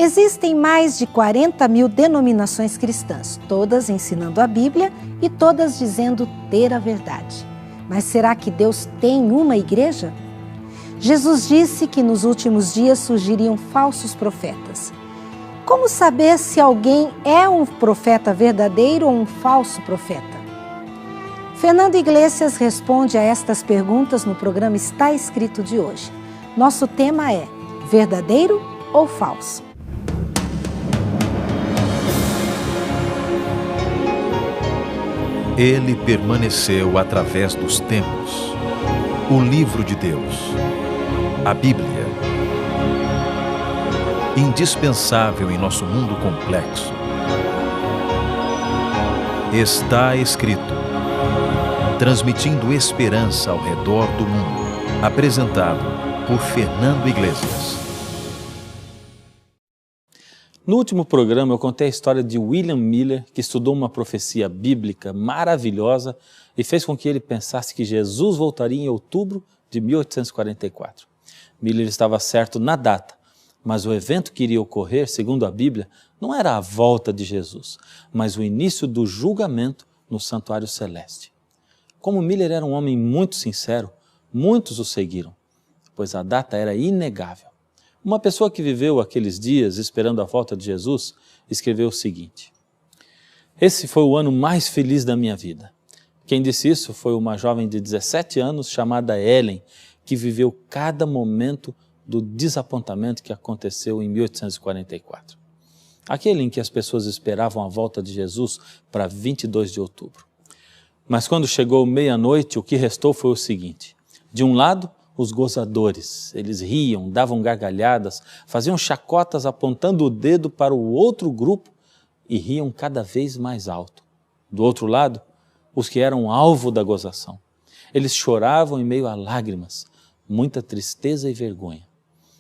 Existem mais de 40.000 denominações cristãs, todas ensinando a Bíblia e todas dizendo ter a verdade. Mas será que Deus tem uma igreja? Jesus disse que nos últimos dias surgiriam falsos profetas. Como saber se alguém é um profeta verdadeiro ou um falso profeta? Fernando Iglesias responde a estas perguntas no programa Está Escrito de hoje. Nosso tema é: verdadeiro ou falso? Ele permaneceu através dos tempos. O livro de Deus, a Bíblia. Indispensável em nosso mundo complexo. Está escrito. Transmitindo esperança ao redor do mundo. Apresentado por Fernando Iglesias. No último programa eu contei a história de William Miller, que estudou uma profecia bíblica maravilhosa e fez com que ele pensasse que Jesus voltaria em outubro de 1844. Miller estava certo na data, mas o evento que iria ocorrer, segundo a Bíblia, não era a volta de Jesus, mas o início do julgamento no santuário celeste. Como Miller era um homem muito sincero, muitos o seguiram, pois a data era inegável. Uma pessoa que viveu aqueles dias esperando a volta de Jesus escreveu o seguinte: esse foi o ano mais feliz da minha vida. Quem disse isso foi uma jovem de 17 anos chamada Ellen, que viveu cada momento do desapontamento que aconteceu em 1844. Aquele em que as pessoas esperavam a volta de Jesus para 22 de outubro. Mas quando chegou meia-noite, o que restou foi o seguinte: de um lado, os gozadores, eles riam, davam gargalhadas, faziam chacotas apontando o dedo para o outro grupo e riam cada vez mais alto. Do outro lado, os que eram alvo da gozação. Eles choravam em meio a lágrimas, muita tristeza e vergonha.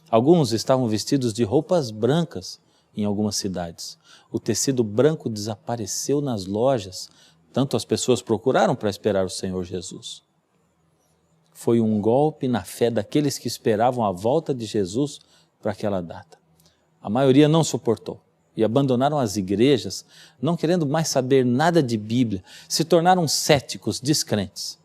Alguns estavam vestidos de roupas brancas em algumas cidades. O tecido branco desapareceu nas lojas, tanto as pessoas procuraram para esperar o Senhor Jesus. Foi um golpe na fé daqueles que esperavam a volta de Jesus para aquela data. A maioria não suportou e abandonaram as igrejas, não querendo mais saber nada de Bíblia, se tornaram céticos, descrentes.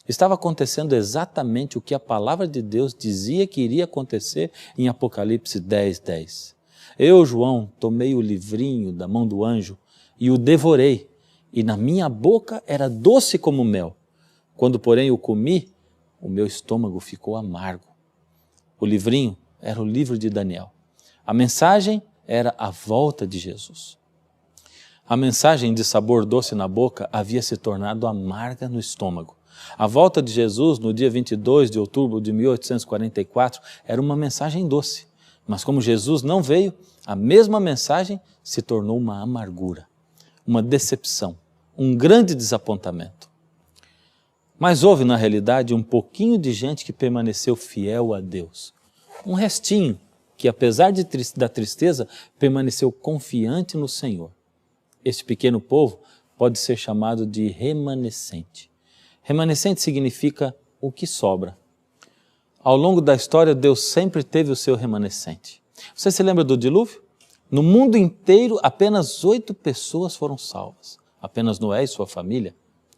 Estava acontecendo exatamente o que a palavra de Deus dizia que iria acontecer em Apocalipse 10:10. Eu, João, tomei o livrinho da mão do anjo e o devorei, e na minha boca era doce como mel. Quando, porém, o comi, o meu estômago ficou amargo. O livrinho era o livro de Daniel. A mensagem era a volta de Jesus. A mensagem de sabor doce na boca havia se tornado amarga no estômago. A volta de Jesus, no dia 22 de outubro de 1844, era uma mensagem doce. Mas como Jesus não veio, a mesma mensagem se tornou uma amargura, uma decepção, um grande desapontamento. Mas houve, na realidade, um pouquinho de gente que permaneceu fiel a Deus. Um restinho que, apesar da tristeza, permaneceu confiante no Senhor. Este pequeno povo pode ser chamado de remanescente. Remanescente significa o que sobra. Ao longo da história, Deus sempre teve o seu remanescente. Você se lembra do dilúvio? No mundo inteiro, apenas 8 pessoas foram salvas. Apenas Noé e sua família.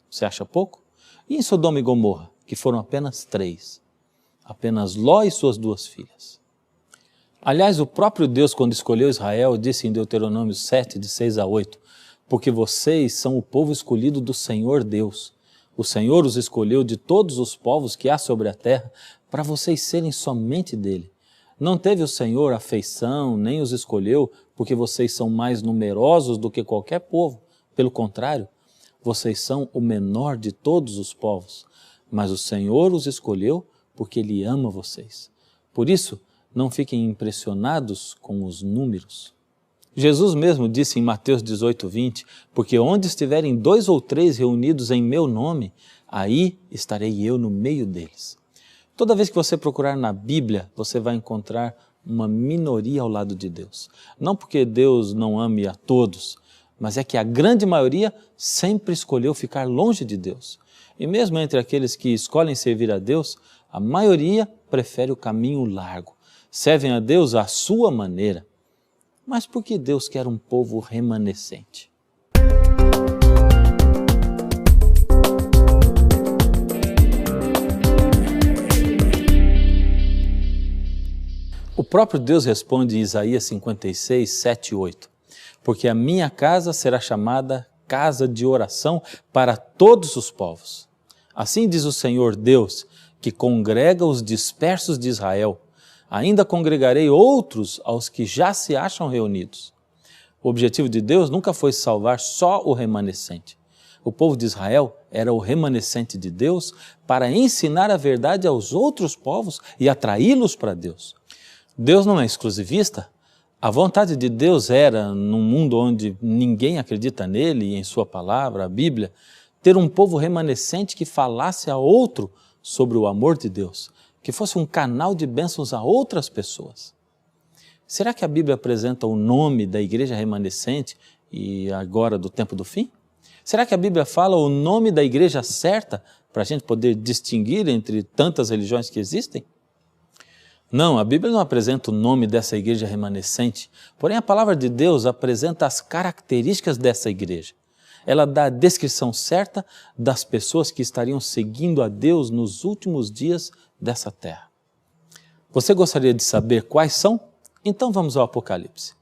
Você acha pouco? E em Sodoma e Gomorra, que foram apenas 3. Apenas Ló e suas 2 filhas. Aliás, o próprio Deus, quando escolheu Israel, disse em Deuteronômio 7, de 6-8, porque vocês são o povo escolhido do Senhor Deus. O Senhor os escolheu de todos os povos que há sobre a terra, para vocês serem somente dele. Não teve o Senhor afeição, nem os escolheu, porque vocês são mais numerosos do que qualquer povo. Pelo contrário, vocês são o menor de todos os povos, mas o Senhor os escolheu porque Ele ama vocês. Por isso, não fiquem impressionados com os números. Jesus mesmo disse em Mateus 18:20, porque onde estiverem 2 ou 3 reunidos em meu nome, aí estarei eu no meio deles. Toda vez que você procurar na Bíblia, você vai encontrar uma minoria ao lado de Deus. Não porque Deus não ame a todos, mas é que a grande maioria sempre escolheu ficar longe de Deus. E mesmo entre aqueles que escolhem servir a Deus, a maioria prefere o caminho largo. Servem a Deus à sua maneira. Mas por que Deus quer um povo remanescente? O próprio Deus responde em Isaías 56, 7 e 8. Porque a minha casa será chamada casa de oração para todos os povos. Assim diz o Senhor Deus, que congrega os dispersos de Israel. Ainda congregarei outros aos que já se acham reunidos. O objetivo de Deus nunca foi salvar só o remanescente. O povo de Israel era o remanescente de Deus para ensinar a verdade aos outros povos e atraí-los para Deus. Deus não é exclusivista. A vontade de Deus era, num mundo onde ninguém acredita nele e em sua palavra, a Bíblia, ter um povo remanescente que falasse a outro sobre o amor de Deus, que fosse um canal de bênçãos a outras pessoas. Será que a Bíblia apresenta o nome da igreja remanescente e agora do tempo do fim? Será que a Bíblia fala o nome da igreja certa para a gente poder distinguir entre tantas religiões que existem? Não, a Bíblia não apresenta o nome dessa igreja remanescente, porém a palavra de Deus apresenta as características dessa igreja. Ela dá a descrição certa das pessoas que estariam seguindo a Deus nos últimos dias dessa terra. Você gostaria de saber quais são? Então vamos ao Apocalipse.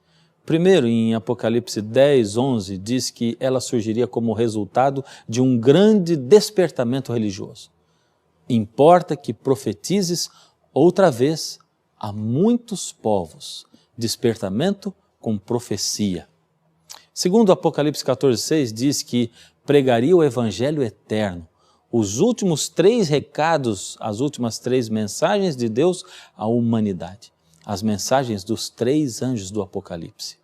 Primeiro, em Apocalipse 10, 11, diz que ela surgiria como resultado de um grande despertamento religioso. Importa que profetizes outra vez a muitos povos, despertamento com profecia. Segundo Apocalipse 14,6 diz que pregaria o evangelho eterno, os últimos 3 recados, as últimas 3 mensagens de Deus à humanidade, as mensagens dos 3 anjos do Apocalipse.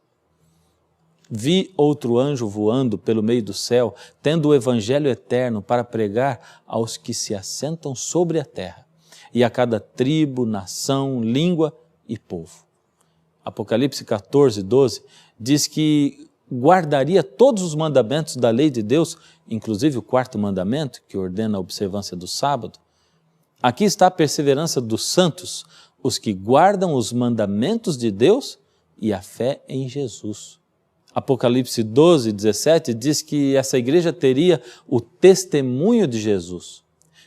Vi outro anjo voando pelo meio do céu, tendo o evangelho eterno para pregar aos que se assentam sobre a terra, e a cada tribo, nação, língua e povo. Apocalipse 14, 12 diz que guardaria todos os mandamentos da lei de Deus, inclusive o 4º mandamento, que ordena a observância do sábado. Aqui está a perseverança dos santos, os que guardam os mandamentos de Deus e a fé em Jesus. Apocalipse 12, 17 diz que essa igreja teria o testemunho de Jesus.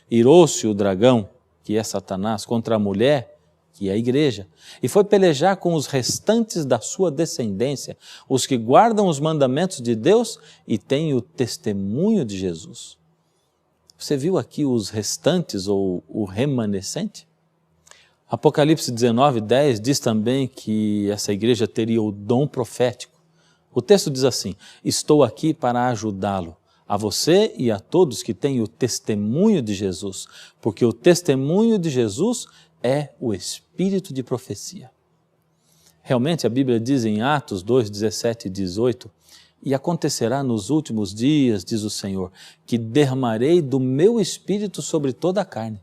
Irou-se o dragão, que é Satanás, contra a mulher, que é a igreja, e foi pelejar com os restantes da sua descendência, os que guardam os mandamentos de Deus e têm o testemunho de Jesus. Você viu aqui os restantes ou o remanescente? Apocalipse 19, 10 diz também que essa igreja teria o dom profético. O texto diz assim: estou aqui para ajudá-lo, a você e a todos que têm o testemunho de Jesus, porque o testemunho de Jesus é o espírito de profecia. Realmente a Bíblia diz em Atos 2, 17 e 18, e acontecerá nos últimos dias, diz o Senhor, que derramarei do meu espírito sobre toda a carne.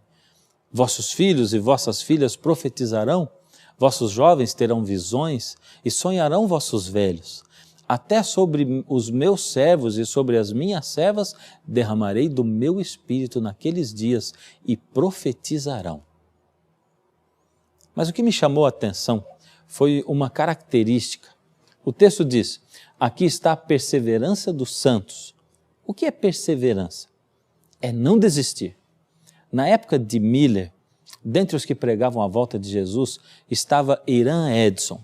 Vossos filhos e vossas filhas profetizarão, vossos jovens terão visões e sonharão vossos velhos. Até sobre os meus servos e sobre as minhas servas derramarei do meu espírito naqueles dias e profetizarão. Mas o que me chamou a atenção foi uma característica. O texto diz, aqui está a perseverança dos santos. O que é perseverança? É não desistir. Na época de Miller, dentre os que pregavam a volta de Jesus, estava Iran Edson.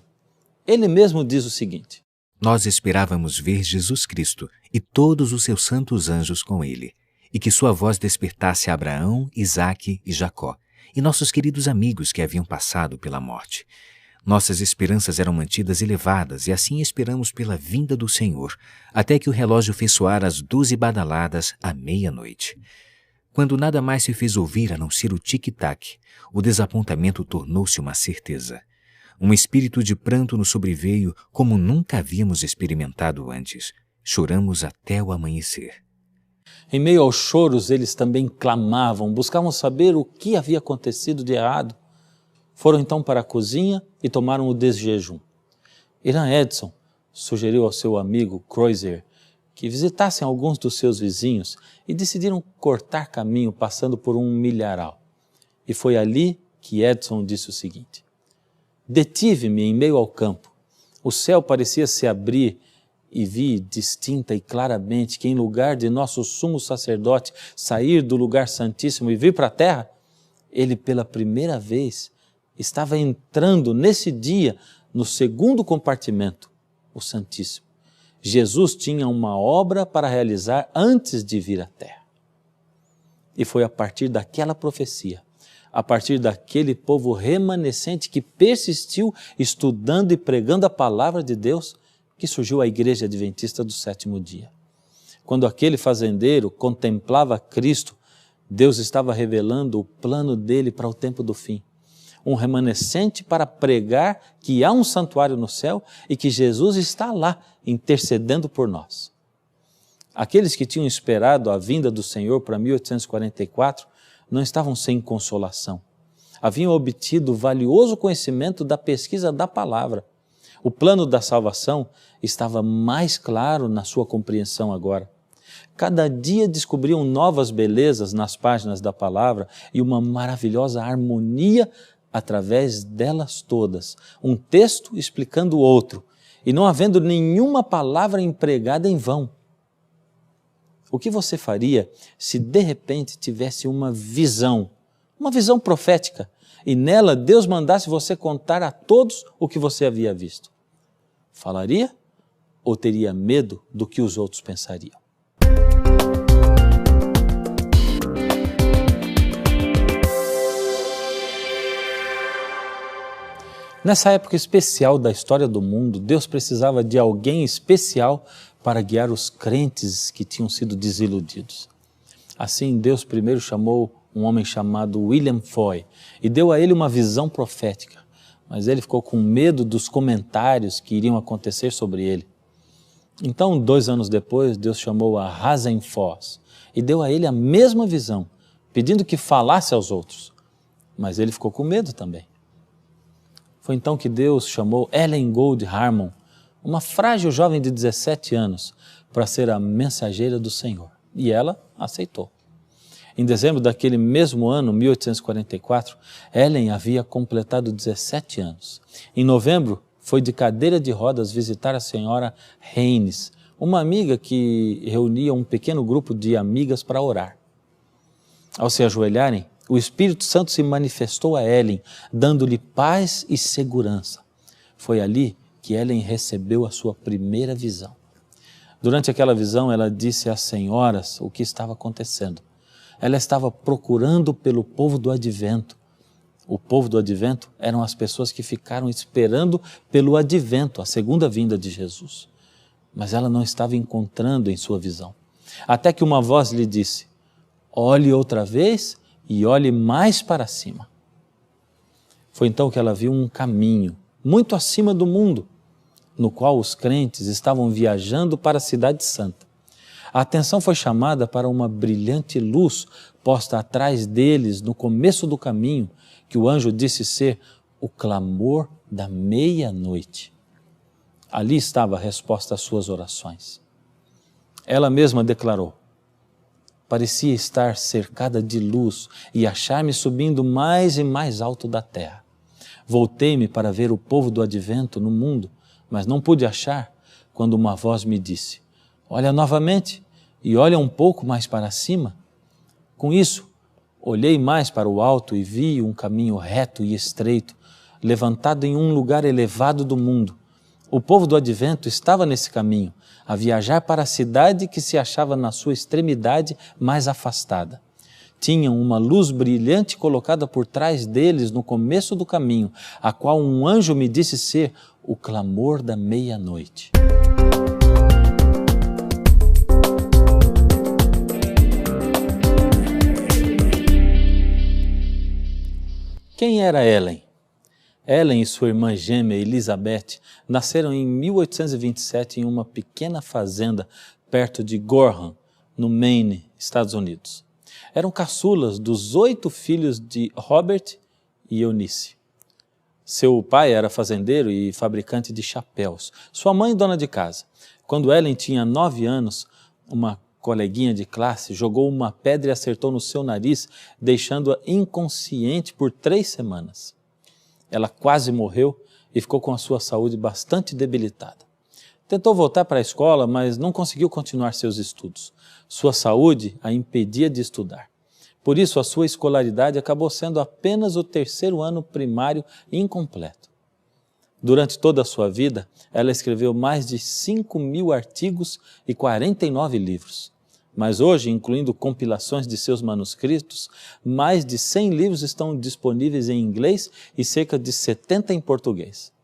Ele mesmo diz o seguinte: nós esperávamos ver Jesus Cristo e todos os seus santos anjos com ele, e que sua voz despertasse Abraão, Isaque e Jacó, e nossos queridos amigos que haviam passado pela morte. Nossas esperanças eram mantidas elevadas e assim esperamos pela vinda do Senhor, até que o relógio fez soar as 12 badaladas à meia-noite. Quando nada mais se fez ouvir a não ser o tic-tac, o desapontamento tornou-se uma certeza. Um espírito de pranto nos sobreveio como nunca havíamos experimentado antes. Choramos até o amanhecer. Em meio aos choros, eles também clamavam, buscavam saber o que havia acontecido de errado. Foram então para a cozinha e tomaram o desjejum. Iran Edson sugeriu ao seu amigo Croiser que visitassem alguns dos seus vizinhos e decidiram cortar caminho passando por um milharal. E foi ali que Edson disse o seguinte: detive-me em meio ao campo, O céu parecia se abrir e vi distinta e claramente que em lugar de nosso sumo sacerdote sair do lugar santíssimo e vir para a terra, ele pela primeira vez estava entrando nesse dia no segundo compartimento, o Santíssimo. Jesus tinha uma obra para realizar antes de vir à terra. E foi a partir daquela profecia, a partir daquele povo remanescente que persistiu estudando e pregando a palavra de Deus, que surgiu a Igreja Adventista do Sétimo Dia. Quando aquele fazendeiro contemplava Cristo, Deus estava revelando o plano dele para o tempo do fim. Um remanescente para pregar que há um santuário no céu e que Jesus está lá intercedendo por nós. Aqueles que tinham esperado a vinda do Senhor para 1844 não estavam sem consolação. Haviam obtido o valioso conhecimento da pesquisa da palavra. O plano da salvação estava mais claro na sua compreensão agora. Cada dia descobriam novas belezas nas páginas da palavra e uma maravilhosa harmonia através delas todas. Um texto explicando o outro e não havendo nenhuma palavra empregada em vão. O que você faria se de repente tivesse uma visão profética, e nela Deus mandasse você contar a todos o que você havia visto? Falaria ou teria medo do que os outros pensariam? Nessa época especial da história do mundo, Deus precisava de alguém especial para guiar os crentes que tinham sido desiludidos. Assim, Deus primeiro chamou um homem chamado William Foy e deu a ele uma visão profética, mas ele ficou com medo dos comentários que iriam acontecer sobre ele. Então, 2 anos depois, Deus chamou a Hazen Foss e deu a ele a mesma visão, pedindo que falasse aos outros, mas ele ficou com medo também. Foi então que Deus chamou Ellen Gold Harmon, uma frágil jovem de 17 anos, para ser a mensageira do Senhor. E ela aceitou. Em dezembro daquele mesmo ano, 1844, Ellen havia completado 17 anos. Em novembro, foi de cadeira de rodas visitar a senhora Haynes, uma amiga que reunia um pequeno grupo de amigas para orar. Ao se ajoelharem, o Espírito Santo se manifestou a Ellen, dando-lhe paz e segurança. Foi ali que Ellen recebeu a sua primeira visão. Durante aquela visão, ela disse às senhoras o que estava acontecendo. Ela estava procurando pelo povo do advento. O povo do advento eram as pessoas que ficaram esperando pelo advento, a segunda vinda de Jesus. Mas ela não estava encontrando em sua visão. Até que uma voz lhe disse: olhe outra vez e olhe mais para cima. Foi então que ela viu um caminho muito acima do mundo, no qual os crentes estavam viajando para a Cidade Santa. A atenção foi chamada para uma brilhante luz posta atrás deles no começo do caminho, que o anjo disse ser o clamor da meia-noite. Ali estava a resposta às suas orações. Ela mesma declarou: parecia estar cercada de luz e achar-me subindo mais e mais alto da terra. Voltei-me para ver o povo do advento no mundo, mas não pude achar, quando uma voz me disse: olha novamente e olha um pouco mais para cima. Com isso, olhei mais para o alto e vi um caminho reto e estreito, levantado em um lugar elevado do mundo. O povo do advento estava nesse caminho, a viajar para a cidade que se achava na sua extremidade mais afastada. Tinham uma luz brilhante colocada por trás deles no começo do caminho, a qual um anjo me disse ser o clamor da meia-noite. Quem era Ellen? Ellen e sua irmã gêmea Elizabeth nasceram em 1827 em uma pequena fazenda perto de Gorham, no Maine, Estados Unidos. Eram caçulas dos 8 filhos de Robert e Eunice. Seu pai era fazendeiro e fabricante de chapéus, sua mãe dona de casa. Quando Ellen tinha 9 anos, uma coleguinha de classe jogou uma pedra e acertou no seu nariz, deixando-a inconsciente por 3 semanas. Ela quase morreu e ficou com a sua saúde bastante debilitada. Tentou voltar para a escola, mas não conseguiu continuar seus estudos. Sua saúde a impedia de estudar. Por isso, a sua escolaridade acabou sendo apenas o 3º ano primário incompleto. Durante toda a sua vida, ela escreveu mais de 5.000 artigos e 49 livros. Mas hoje, incluindo compilações de seus manuscritos, mais de 100 livros estão disponíveis em inglês e cerca de 70 em português.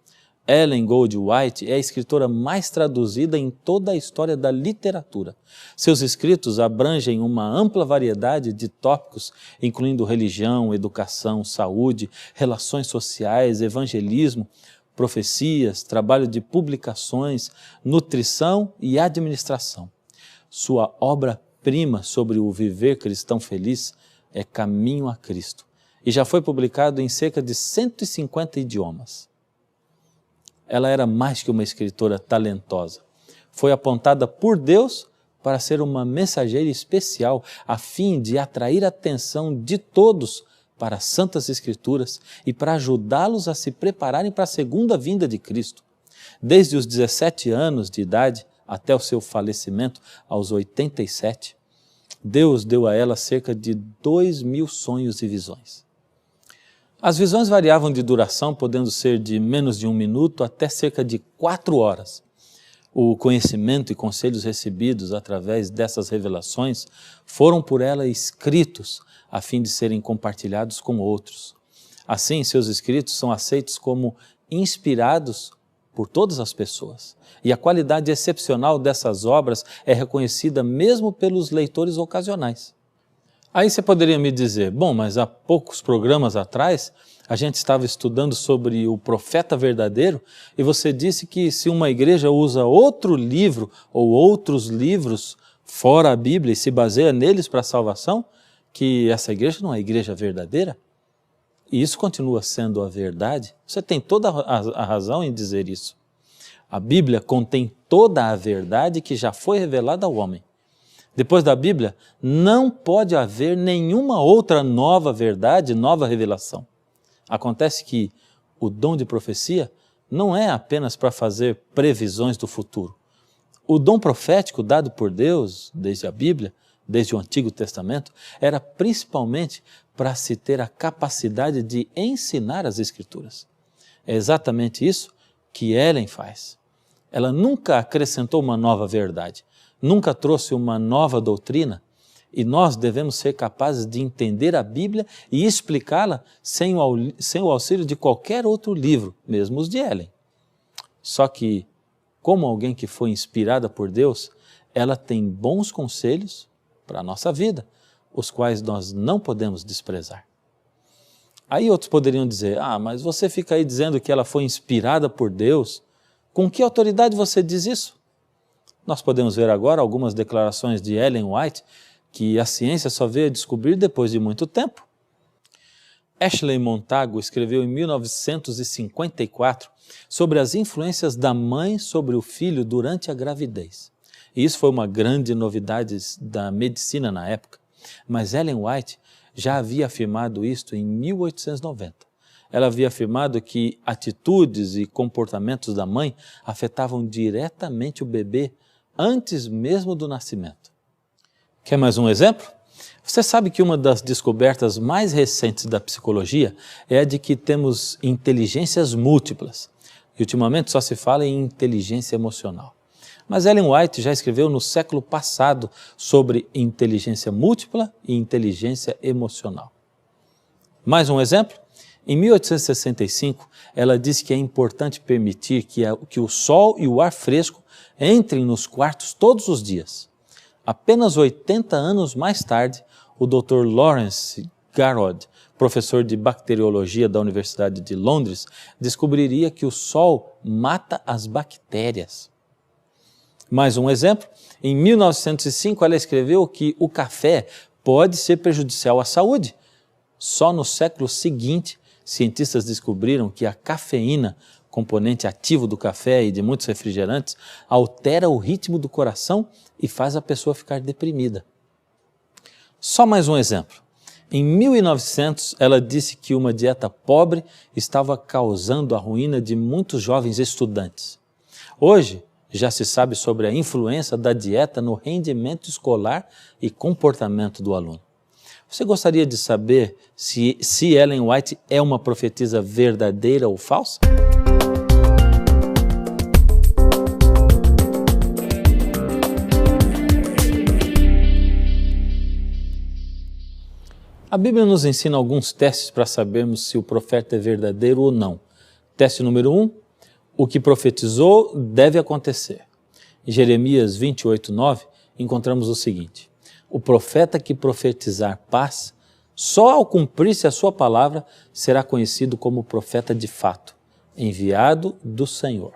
Ellen Goldwhite é a escritora mais traduzida em toda a história da literatura. Seus escritos abrangem uma ampla variedade de tópicos, incluindo religião, educação, saúde, relações sociais, evangelismo, profecias, trabalho de publicações, nutrição e administração. Sua obra-prima sobre o viver cristão feliz é Caminho a Cristo e já foi publicado em cerca de 150 idiomas. Ela era mais que uma escritora talentosa. Foi apontada por Deus para ser uma mensageira especial a fim de atrair a atenção de todos para as Santas Escrituras e para ajudá-los a se prepararem para a segunda vinda de Cristo. Desde os 17 anos de idade até o seu falecimento aos 87, Deus deu a ela cerca de 2.000 sonhos e visões. As visões variavam de duração, podendo ser de menos de 1 minuto até cerca de 4 horas. O conhecimento e conselhos recebidos através dessas revelações foram por ela escritos a fim de serem compartilhados com outros. Assim, seus escritos são aceitos como inspirados por todas as pessoas. E a qualidade excepcional dessas obras é reconhecida mesmo pelos leitores ocasionais. Aí você poderia me dizer, bom, mas há poucos programas atrás a gente estava estudando sobre o profeta verdadeiro e você disse que se uma igreja usa outro livro ou outros livros fora a Bíblia e se baseia neles para a salvação, que essa igreja não é a igreja verdadeira? E isso continua sendo a verdade? Você tem toda a razão em dizer isso. A Bíblia contém toda a verdade que já foi revelada ao homem. Depois da Bíblia, não pode haver nenhuma outra nova verdade, nova revelação. Acontece que o dom de profecia não é apenas para fazer previsões do futuro. O dom profético dado por Deus, desde a Bíblia, desde o Antigo Testamento, era principalmente para se ter a capacidade de ensinar as Escrituras. É exatamente isso que Ellen faz. Ela nunca acrescentou uma nova verdade, nunca trouxe uma nova doutrina, e nós devemos ser capazes de entender a Bíblia e explicá-la sem o auxílio de qualquer outro livro, mesmo os de Ellen. Só que, como alguém que foi inspirada por Deus, ela tem bons conselhos para a nossa vida, os quais nós não podemos desprezar. Aí outros poderiam dizer, mas você fica aí dizendo que ela foi inspirada por Deus, com que autoridade você diz isso? Nós podemos ver agora algumas declarações de Ellen White que a ciência só veio a descobrir depois de muito tempo. Ashley Montagu escreveu em 1954 sobre as influências da mãe sobre o filho durante a gravidez. E isso foi uma grande novidade da medicina na época, mas Ellen White já havia afirmado isto em 1890. Ela havia afirmado que atitudes e comportamentos da mãe afetavam diretamente o bebê antes mesmo do nascimento. Quer mais um exemplo? Você sabe que uma das descobertas mais recentes da psicologia é a de que temos inteligências múltiplas. E ultimamente só se fala em inteligência emocional. Mas Ellen White já escreveu no século passado sobre inteligência múltipla e inteligência emocional. Mais um exemplo? Em 1865, ela disse que é importante permitir que o sol e o ar fresco entrem nos quartos todos os dias. Apenas 80 anos mais tarde, o Dr. Lawrence Garrod, professor de bacteriologia da Universidade de Londres, descobriria que o sol mata as bactérias. Mais um exemplo, em 1905 ela escreveu que o café pode ser prejudicial à saúde. Só no século seguinte, cientistas descobriram que a cafeína, componente ativo do café e de muitos refrigerantes, altera o ritmo do coração e faz a pessoa ficar deprimida. Só mais um exemplo. Em 1900, ela disse que uma dieta pobre estava causando a ruína de muitos jovens estudantes. Hoje, já se sabe sobre a influência da dieta no rendimento escolar e comportamento do aluno. Você gostaria de saber se Ellen White é uma profetisa verdadeira ou falsa? A Bíblia nos ensina alguns testes para sabermos se o profeta é verdadeiro ou não. Teste número 1, o que profetizou deve acontecer. Em Jeremias 28:9, encontramos o seguinte: o profeta que profetizar paz, só ao cumprir-se a sua palavra, será conhecido como profeta de fato, enviado do Senhor.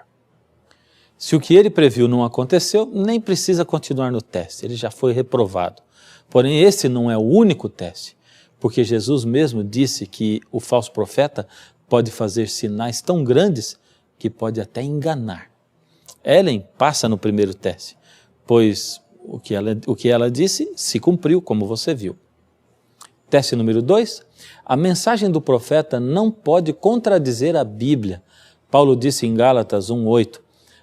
Se o que ele previu não aconteceu, nem precisa continuar no teste, ele já foi reprovado. Porém, esse não é o único teste, porque Jesus mesmo disse que o falso profeta pode fazer sinais tão grandes que pode até enganar. Ellen passa no primeiro teste, pois o que ela disse se cumpriu, como você viu. Teste número 2, a mensagem do profeta não pode contradizer a Bíblia. Paulo disse em Gálatas 1:8,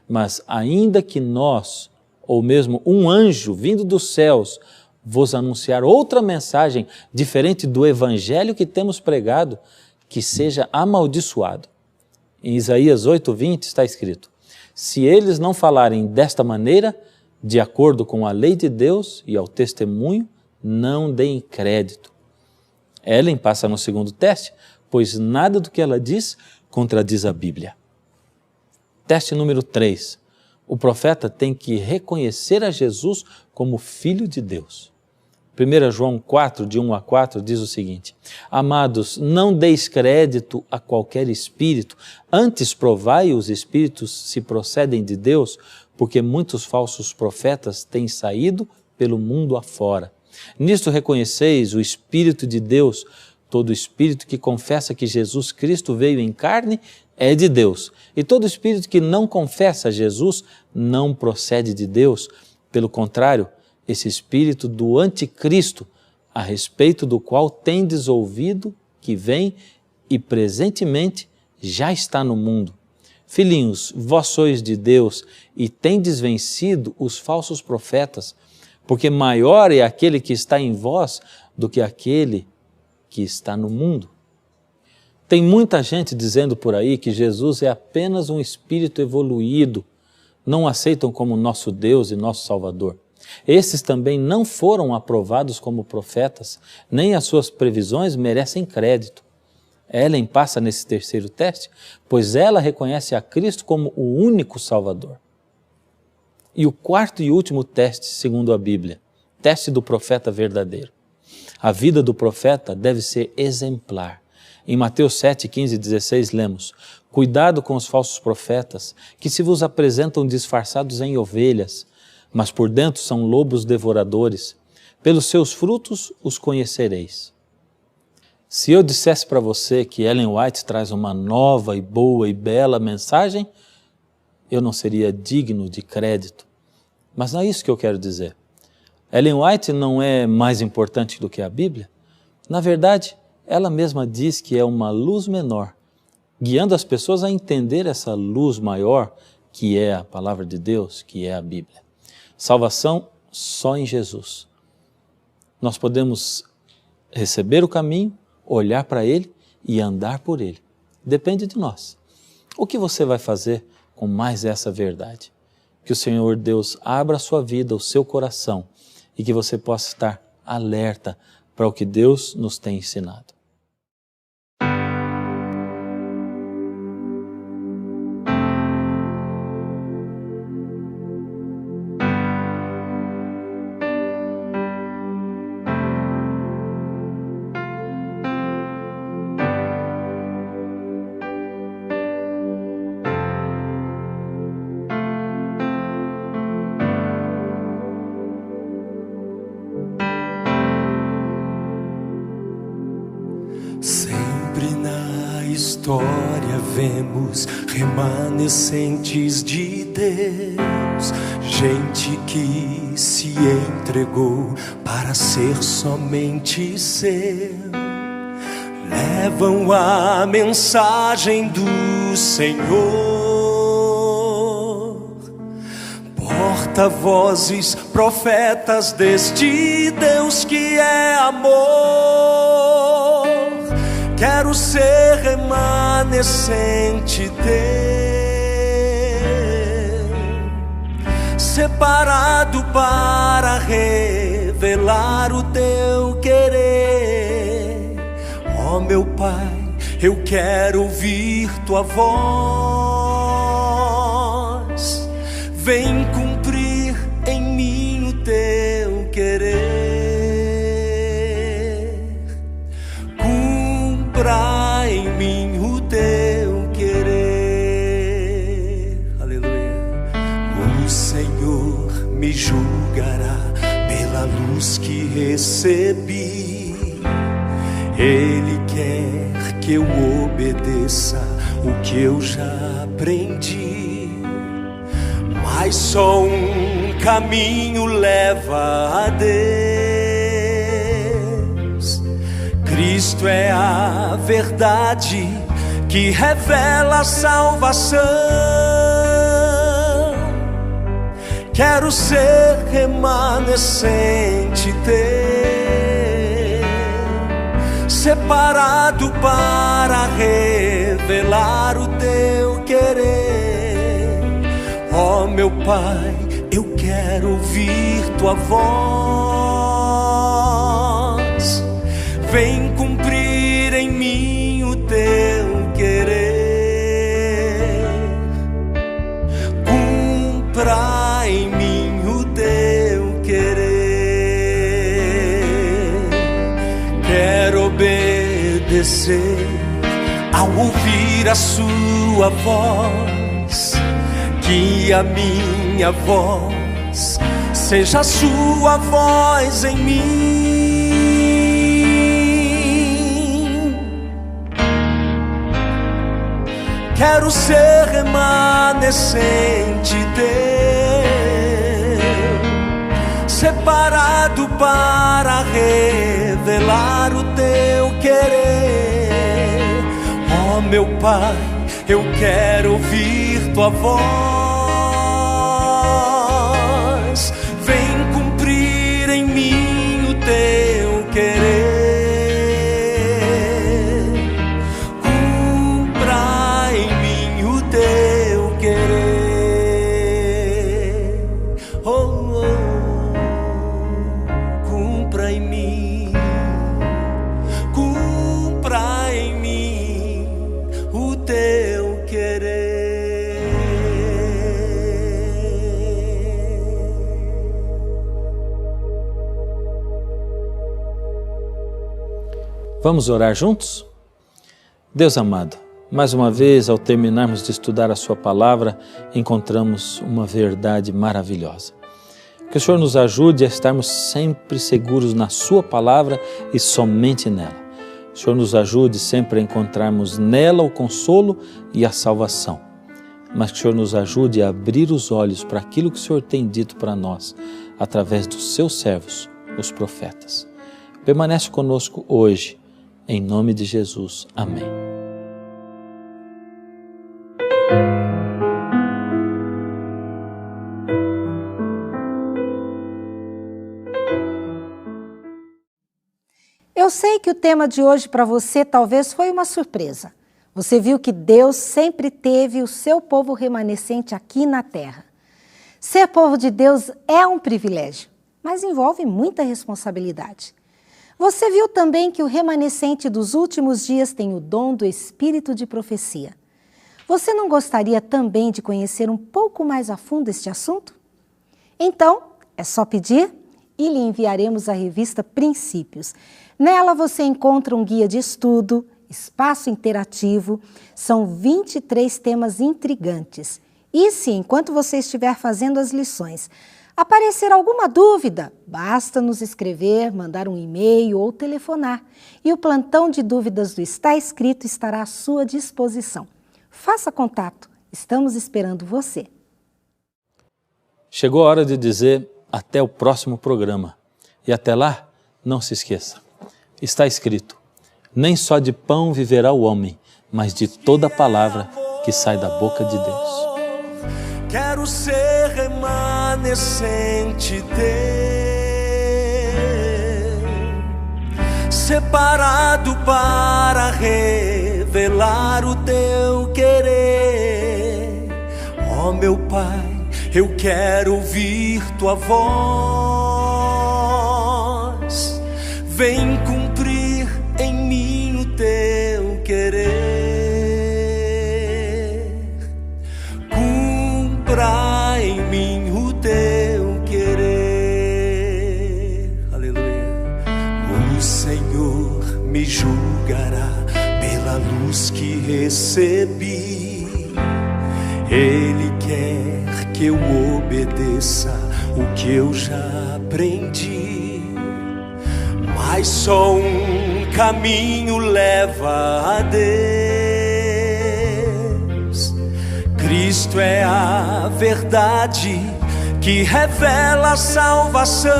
mas ainda que nós, ou mesmo um anjo vindo dos céus, vos anunciar outra mensagem diferente do evangelho que temos pregado, que seja amaldiçoado. Em Isaías 8:20 está escrito: se eles não falarem desta maneira, de acordo com a lei de Deus e ao testemunho, não deem crédito. Ellen passa no segundo teste, pois nada do que ela diz contradiz a Bíblia. Teste número 3. O profeta tem que reconhecer a Jesus como Filho de Deus. 1 João 4, de 1 a 4, diz o seguinte: amados, não deis crédito a qualquer espírito, antes provai os espíritos se procedem de Deus, porque muitos falsos profetas têm saído pelo mundo afora. Nisto reconheceis o Espírito de Deus, todo espírito que confessa que Jesus Cristo veio em carne é de Deus, e todo espírito que não confessa Jesus não procede de Deus. Pelo contrário, esse espírito do anticristo, a respeito do qual tendes ouvido que vem e presentemente já está no mundo. Filhinhos, vós sois de Deus e tendes vencido os falsos profetas, porque maior é aquele que está em vós do que aquele que está no mundo. Tem muita gente dizendo por aí que Jesus é apenas um espírito evoluído, não aceitam como nosso Deus e nosso Salvador. Esses também não foram aprovados como profetas, nem as suas previsões merecem crédito. Ellen passa nesse terceiro teste, pois ela reconhece a Cristo como o único Salvador. E o quarto e último teste, segundo a Bíblia, teste do profeta verdadeiro. A vida do profeta deve ser exemplar. Em Mateus 7, 15 e 16 lemos: cuidado com os falsos profetas, que se vos apresentam disfarçados em ovelhas, mas por dentro são lobos devoradores. Pelos seus frutos os conhecereis. Se eu dissesse para você que Ellen White traz uma nova e boa e bela mensagem, eu não seria digno de crédito. Mas não é isso que eu quero dizer. Ellen White não é mais importante do que a Bíblia. Na verdade, ela mesma diz que é uma luz menor, guiando as pessoas a entender essa luz maior, que é a palavra de Deus, que é a Bíblia. Salvação só em Jesus. Nós podemos receber o caminho, olhar para Ele e andar por Ele. Depende de nós. O que você vai fazer com mais essa verdade? Que o Senhor Deus abra a sua vida, o seu coração, e que você possa estar alerta para o que Deus nos tem ensinado. Sempre na história vemos remanescentes de Deus, gente que se entregou para ser somente seu. Levam a mensagem do Senhor, porta-vozes, profetas deste Deus que é amor. Quero ser remanescente teu, separado para revelar o teu querer. Ó meu Pai, eu quero ouvir tua voz. Vem cumprir em mim o teu querer. Cumpra em mim o teu querer. Aleluia. O Senhor me julgará pela luz que recebi. Ele quer que eu obedeça o que eu já aprendi. Mas só um caminho leva a Deus. Cristo é a verdade que revela a salvação. Quero ser remanescente teu, separado para revelar o teu querer. Ó meu Pai, eu quero ouvir tua voz. Vem cumprir em mim o teu querer. Cumpra em mim o teu querer. Quero obedecer ao ouvir a sua voz. Que a minha voz seja a sua voz em mim. Quero ser remanescente teu, separado para revelar o teu querer. Ó meu Pai, eu quero ouvir tua voz. Vem cumprir em mim o teu querer. Cumpra em mim o teu querer. Oh, oh. Cumpra em mim. Cumpra em mim o teu querer. Vamos orar juntos? Deus amado, mais uma vez, ao terminarmos de estudar a sua palavra, encontramos uma verdade maravilhosa. Que o Senhor nos ajude a estarmos sempre seguros na sua palavra e somente nela. O Senhor nos ajude sempre a encontrarmos nela o consolo e a salvação. Mas que o Senhor nos ajude a abrir os olhos para aquilo que o Senhor tem dito para nós, através dos seus servos, os profetas. Permanece conosco hoje, em nome de Jesus. Amém. Eu sei que o tema de hoje para você talvez foi uma surpresa. Você viu que Deus sempre teve o seu povo remanescente aqui na terra. Ser povo de Deus é um privilégio, mas envolve muita responsabilidade. Você viu também que o remanescente dos últimos dias tem o dom do espírito de profecia. Você não gostaria também de conhecer um pouco mais a fundo este assunto? Então, é só pedir e lhe enviaremos a revista Princípios. Nela você encontra um guia de estudo, espaço interativo, são 23 temas intrigantes. E se, enquanto você estiver fazendo as lições, aparecer alguma dúvida, basta nos escrever, mandar um e-mail ou telefonar. E o plantão de dúvidas do Está Escrito estará à sua disposição. Faça contato, estamos esperando você. Chegou a hora de dizer até o próximo programa. E até lá, não se esqueça. Está escrito: nem só de pão viverá o homem, mas de toda palavra que sai da boca de Deus. Quero ser remanescente teu, separado para revelar o teu querer. Ó meu Pai, eu quero ouvir tua voz. Vem cumprir em mim o teu querer. Cumpra em mim o teu querer. Aleluia. O Senhor me julgará pela luz que recebi. Ele quer que eu obedeça o que eu já aprendi. Mas só um caminho leva a Deus. Cristo é a verdade que revela a salvação.